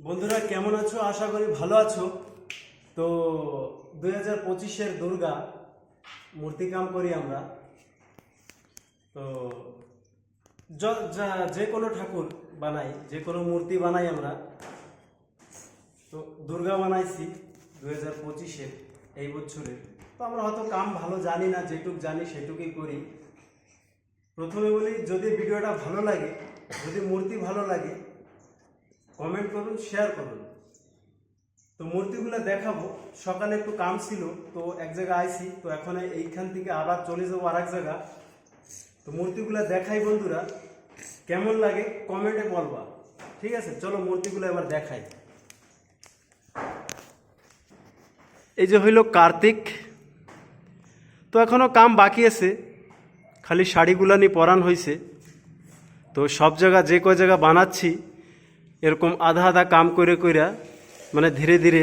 বন্ধুরা কেমন আছো? আশা করি ভালো আছো। তো 2025-এর দুর্গা মূর্তিকাম করি আমরা। তো যে কোনো ঠাকুর বানাই, যে কোনো মূর্তি বানাই আমরা। তো দুর্গা বানাইছি 2025-এর এই বছরে। তো আমরা হয়তো কাম ভালো জানি না, যেটুক জানি সেটুকুই করি। প্রথমে বলি, যদি ভিডিওটা ভালো লাগে, যদি মূর্তি ভালো লাগে, কমেন্ট করুন, শেয়ার করুন। তো মূর্তিগুলো দেখাবো। সকালে একটু কাম ছিল, তো এক জায়গায় আইছি, তো এখন এইখান থেকে আবার চলে যাবো আর এক জায়গা। তো মূর্তিগুলো দেখাই বন্ধুরা, কেমন লাগে কমেন্টে বলবা, ঠিক আছে? চলো মূর্তিগুলো এবার দেখাই। এই যে হইল কার্তিক। তো এখনো কাম বাকি আছে, খালি শাড়িগুলা নিয়ে পরান হয়েছে। তো সব জায়গা যে কয় জায়গা বানাচ্ছি, এরকম আধা আধা কাম করে কইরা মানে ধীরে ধীরে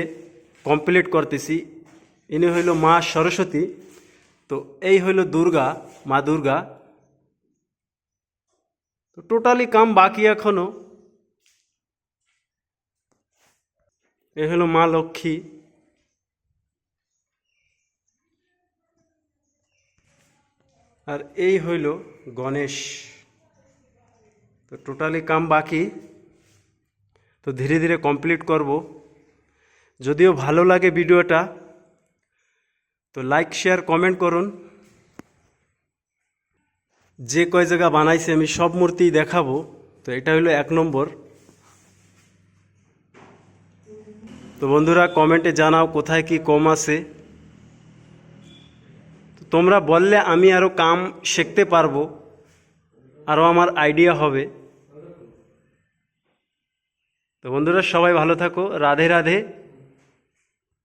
কমপ্লিট করতেছি। ইনি হইল মা সরস্বতী। তো এই হইল দুর্গা, মা দুর্গা। তো টোটালি কাম বাকি এখনো। এই হইল মা লক্ষ্মী। আর এই হইল গণেশ। তো টোটালি কাম বাকি, তো ধীরে ধীরে কমপ্লিট করব। যদিও ভালো লাগে ভিডিওটা, তো লাইক শেয়ার কমেন্ট করুন। যে কয় জায়গা বানাইছে আমি সব মূর্তি দেখাবো। তো এটা হলো 1 নম্বর। তো বন্ধুরা কমেন্টে জানাও কোথায় কি কম আছে। তো তোমরা বললে আমি আরও কাম শিখতে পারবো, আরও আমার আইডিয়া হবে। তো বন্ধুরা সবাই ভালো থাকো, রাধে রাধে।